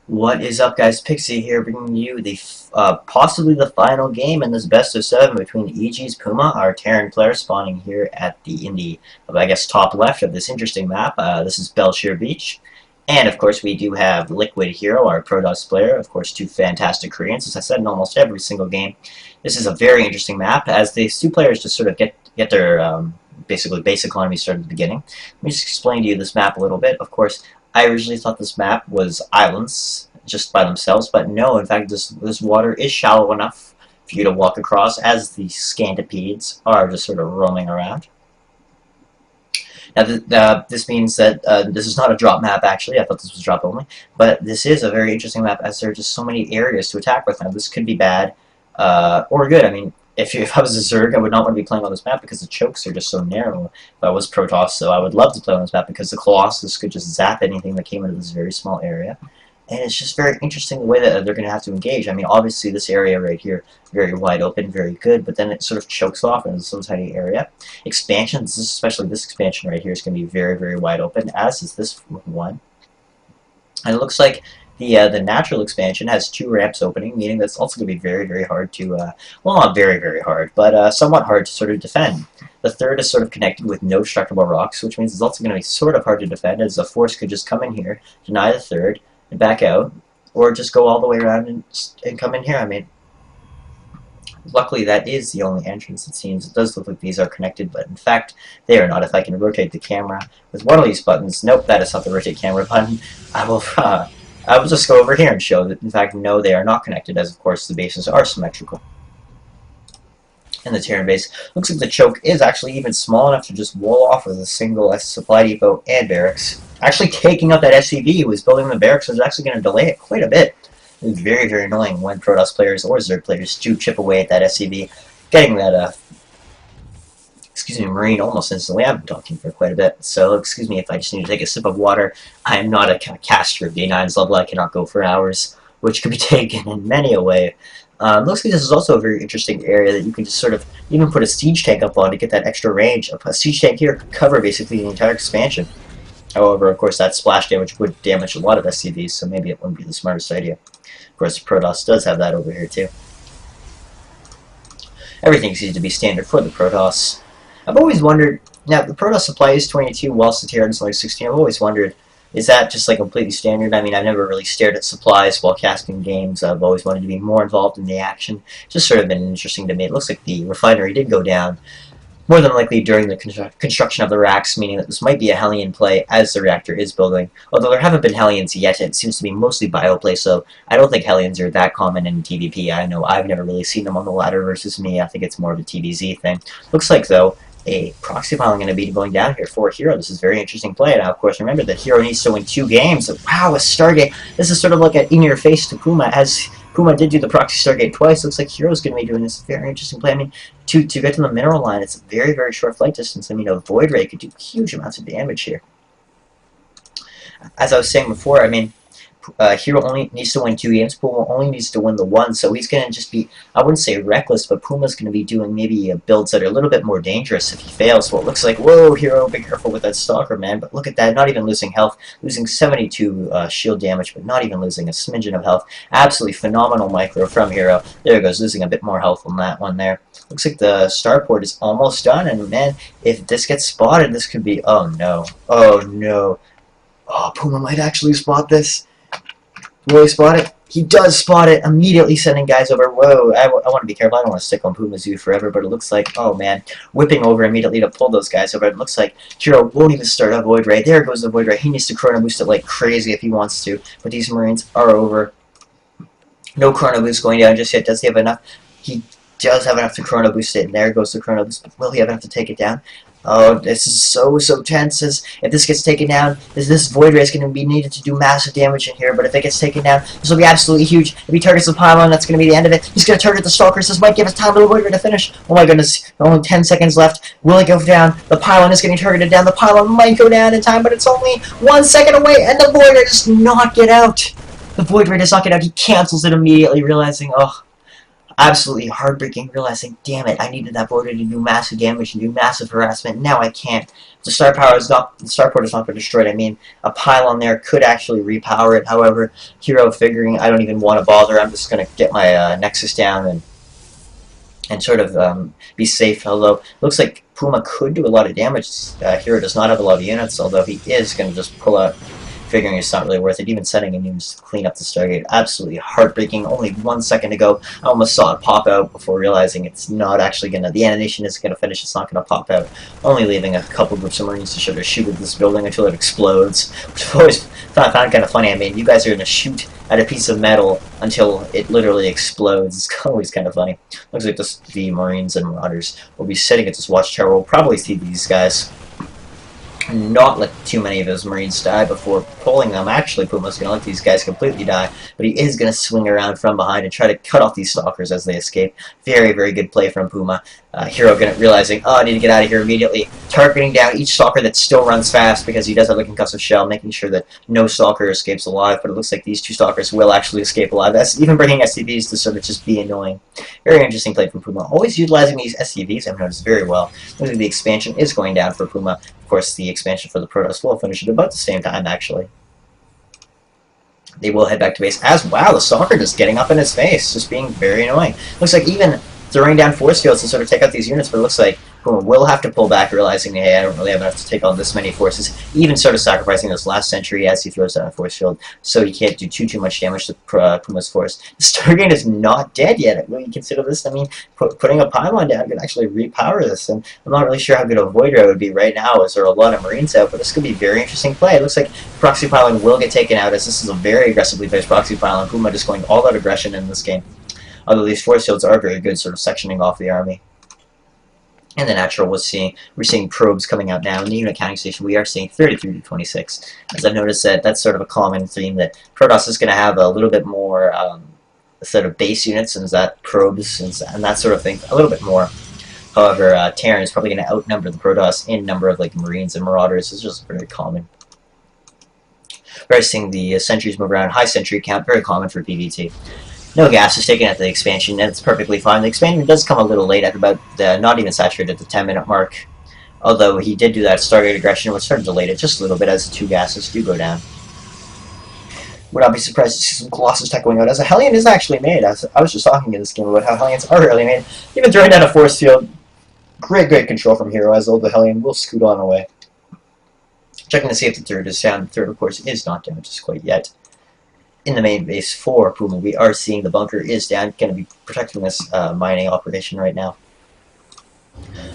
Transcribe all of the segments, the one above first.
What is up, guys? Pixie here, bringing you the possibly the final game in this best of 7 between EGPuma, our Terran player, spawning here at the I guess top left of this interesting map. This is Belshire Beach, and of course we do have Liquid HerO, our Protoss player. Of course, two fantastic Koreans, as I said in almost every single game. This is a very interesting map, as these two players just sort of get their basically base economy started at the beginning. Let me just explain to you this map a little bit. Of course, I originally thought this map was islands just by themselves, but no, in fact, this water is shallow enough for you to walk across as the scantipedes are just sort of roaming around. Now, this means that this is not a drop map, actually. I thought this was drop only, but this is a very interesting map as there are just so many areas to attack with. Now, this could be bad or good. I mean, if I was a Zerg, I would not want to be playing on this map because the chokes are just so narrow. If I was Protoss, so I would love to play on this map because the Colossus could just zap anything that came into this very small area. And it's just very interesting the way that they're going to have to engage. I mean, obviously this area right here, very wide open, very good, but then it sort of chokes off in some tiny area. Expansions, especially this expansion right here, is going to be very, very wide open, as is this one. And it looks like the natural expansion has 2 ramps opening, meaning that's also going to be very, very hard to, well, not very, very hard, but somewhat hard to sort of defend. The third is sort of connected with no destructible rocks, which means it's also going to be sort of hard to defend, as a force could just come in here, deny the third, and back out, or just go all the way around and come in here. I mean, luckily that is the only entrance, it seems. It does look like these are connected, but in fact, they are not. If I can rotate the camera with one of these buttons, nope, that is not the rotate camera button, I will just go over here and show that, in fact, no, they are not connected, as of course the bases are symmetrical. And the Terran base looks like the choke is actually even small enough to just wall off with a single supply depot and barracks. Actually taking out that SCV who was building the barracks was actually going to delay it quite a bit. It was very, very annoying when Protoss players or Zerg players do chip away at that SCV, getting that, Marine almost instantly. I've been talking for quite a bit, so excuse me if I just need to take a sip of water. I am not a caster of D9's level. I cannot go for hours, which could be taken in many a way. Looks like this is also a very interesting area that you can just sort of even put a siege tank up on to get that extra range. A siege tank here could cover basically the entire expansion. However, of course, that splash damage would damage a lot of SCVs, so maybe it wouldn't be the smartest idea. Of course, Protoss does have that over here too. Everything seems to be standard for the Protoss. I've always wondered, now the Protoss supply is 22, whilst the Terran is only 16. I've always wondered, is that just like completely standard? I mean, I've never really stared at supplies while casting games. I've always wanted to be more involved in the action. It's just sort of been interesting to me. It looks like the refinery did go down, more than likely during the construction of the racks, meaning that this might be a Hellion play as the reactor is building. Although there haven't been Hellions yet, it seems to be mostly bioplay, so I don't think Hellions are that common in TVP. I know I've never really seen them on the ladder versus me. I think it's more of a TVZ thing. Looks like, though, a proxy pile going to be going down here for HerO. This is a very interesting play. Now, of course, remember that HerO needs to win 2 games. Wow, a Stargate. This is sort of like an in-your-face to Puma, as Puma did do the proxy Stargate twice. Looks like HerO's going to be doing this very interesting play. I mean, to get to the mineral line, it's a very, very short flight distance. I mean, a Void Ray could do huge amounts of damage here. As I was saying before, I mean, HerO only needs to win 2 games. Puma only needs to win the 1, so he's going to just be, I wouldn't say reckless, but Puma's going to be doing maybe builds that are a little bit more dangerous if he fails. So it looks like, whoa, HerO, be careful with that Stalker, man. But look at that, not even losing health, losing 72 shield damage, but not even losing a smidgen of health. Absolutely phenomenal micro from HerO. There it goes, losing a bit more health on that one there. Looks like the starport is almost done, and man, if this gets spotted, this could be, oh no, oh no. Oh, Puma might actually spot this. Will he spot it? He does spot it, immediately sending guys over. Whoa, I want to be careful. I don't want to stick on Puma's Zoo forever, but it looks like, oh man, whipping over immediately to pull those guys over. It looks like HerO won't even start a Void Ray. There goes the Void Ray. He needs to Chrono Boost it like crazy if he wants to, but these Marines are over. No Chrono Boost going down just yet. Does he have enough? He does have enough to Chrono Boost it, and there goes the Chrono Boost. Will he have enough to take it down? Oh, this is so tense. If this gets taken down, this Void Ray is going to be needed to do massive damage in here, but if it gets taken down, this will be absolutely huge. If he targets the pylon, that's going to be the end of it. He's going to target the Stalkers. This might give us time for the Void Ray to finish. Oh my goodness, only 10 seconds left. Will it go down? The pylon is getting targeted down. The pylon might go down in time, but it's only 1 second away, and the Void Ray does not get out. The Void Ray does not get out. He cancels it immediately, realizing, oh, Absolutely heartbreaking, realizing, damn it, I needed that border to do massive damage and do massive harassment. Now I can't. The star port has not been destroyed. I mean, a pylon there could actually repower it. However, HerO figuring I don't even want to bother. I'm just gonna get my Nexus down and sort of be safe. Although looks like Puma could do a lot of damage. HerO does not have a lot of units, although he is going to just pull out, figuring it's not really worth it. Even sending in units to clean up the Stargate. Absolutely heartbreaking. Only 1 second to go. I almost saw it pop out before realizing it's not actually going to, the animation isn't going to finish, it's not going to pop out. Only leaving a couple groups of Marines to sort of shoot at this building until it explodes. Which I've always found kind of funny. I mean, you guys are going to shoot at a piece of metal until it literally explodes. It's always kind of funny. Looks like the Marines and Marauders will be sitting at this watchtower. We'll probably see these guys not let too many of his Marines die before pulling them. Actually, Puma's going to let these guys completely die, but he is going to swing around from behind and try to cut off these stalkers as they escape. Very, very good play from Puma. HerO realizing, oh, I need to get out of here immediately. Targeting down each stalker that still runs fast because he does have a concussive shell, making sure that no stalker escapes alive, but it looks like these 2 stalkers will actually escape alive. That's even bringing SCVs to sort of just be annoying. Very interesting play from Puma. Always utilizing these SCVs, I've noticed very well. Looks like the expansion is going down for Puma. Of course, the expansion for the Protoss will finish at about the same time, actually. They will head back to base as, wow, the stalker just getting up in his face, just being very annoying. Looks like even throwing down force fields to sort of take out these units, but it looks like Puma will have to pull back, realizing, hey, I don't really have enough to take on this many forces, even sort of sacrificing this last sentry as he throws down a force field, so he can't do too much damage to Puma's force. The Stargate is not dead yet. Will you consider this? I mean, putting a pylon down could actually repower this, and I'm not really sure how good a Voidra it would be right now, as there are a lot of Marines out, but this could be very interesting play. It looks like proxy pylon will get taken out, as this is a very aggressively placed proxy pylon. Puma just going all out aggression in this game. Although these force fields are very good, sort of sectioning off the army. And the natural we're seeing probes coming out now. In the unit counting station, we are seeing 33 to 26. As I've noticed that's sort of a common theme, that Protoss is going to have a little bit more sort of base units, and that probes and that sort of thing a little bit more. However, Terran is probably going to outnumber the Protoss in number of like Marines and Marauders. It's just very common. We're seeing the sentries move around, high sentry count, very common for PvT. No gas is taken at the expansion, and it's perfectly fine. The expansion does come a little late at about not even saturated at the 10-minute mark. Although he did do that Stargate aggression, which sort of delayed it just a little bit as the 2 gases do go down. Would not be surprised to see some Colossus tech going out, as a Hellion is actually made. As I was just talking in this game about how Hellions are really made. Even throwing down a force field, great control from HerO, as though the Hellion will scoot on away. Checking to see if the turret is down. The turret, of course, is not down just quite yet. In the main base for Puma, we are seeing the bunker is down, going to be protecting this mining operation right now.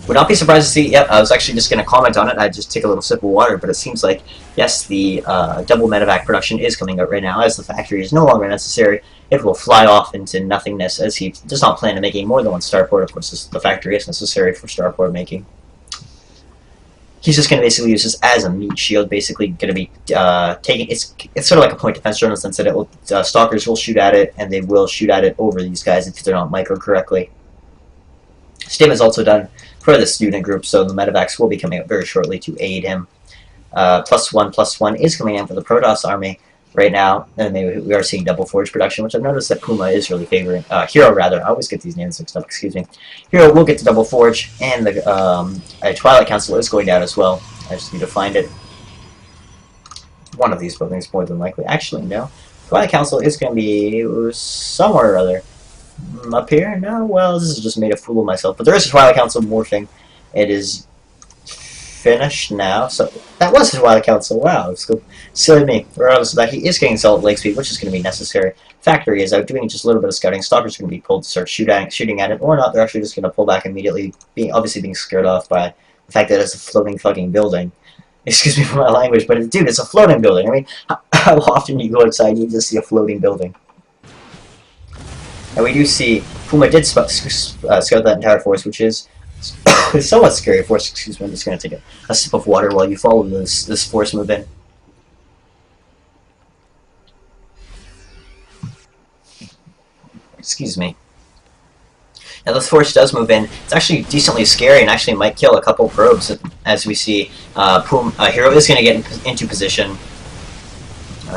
Would not be surprised to see, yep, I was actually just going to comment on it, I'd just take a little sip of water, but it seems like, yes, the double medevac production is coming out right now, as the factory is no longer necessary. It will fly off into nothingness, as he does not plan on making more than 1 starport. Of course, the factory is necessary for starport making. He's just going to basically use this as a meat shield, basically going to be taking, it's sort of like a point defense drone in the sense that it will, stalkers will shoot at it, and they will shoot at it over these guys if they're not microed correctly. Stim is also done for the student group, so the medevacs will be coming out very shortly to aid him. +1/+1 is coming in for the Protoss army right now, and we are seeing double forge production, which I've noticed that Puma is really favoring. HerO, rather. I always get these names mixed up, excuse me. HerO will get to double forge, and the Twilight Council is going down as well. I just need to find it. One of these buildings, more than likely. Actually, no. Twilight Council is going to be somewhere or other. Up here? No? Well, this is just made a fool of myself. But there is a Twilight Council morphing. It is finished now. So that was his Twilight Council. Wow, it's good. Silly me. Regardless of that, he is getting solid leg speed, which is going to be necessary. Factory is out doing just a little bit of scouting. Stalkers are going to be pulled to start shooting at it, or not. They're actually just going to pull back immediately, obviously being scared off by the fact that it's a floating fucking building. Excuse me for my language, but dude, it's a floating building. I mean, how often you go outside and you just see a floating building? And we do see Puma did scout that entire force, which is somewhat scary force. Excuse me, I'm just going to take a sip of water while you follow this force move in. Excuse me. Now this force does move in. It's actually decently scary and actually might kill a couple probes, as we see. HerO is going to get into position.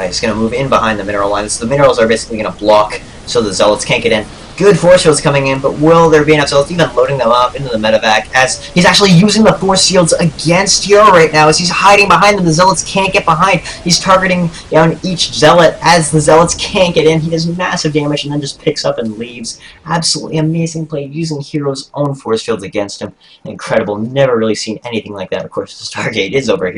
He's going to move in behind the mineral lines. The minerals are basically going to block so the zealots can't get in. Good force fields coming in, but will there be enough zealots? Even loading them up into the medevac as he's actually using the force fields against HerO right now as he's hiding behind them. The zealots can't get behind. He's targeting down each zealot as the zealots can't get in. He does massive damage and then just picks up and leaves. Absolutely amazing play using HerO's own force fields against him. Incredible. Never really seen anything like that. Of course, the Stargate is over here.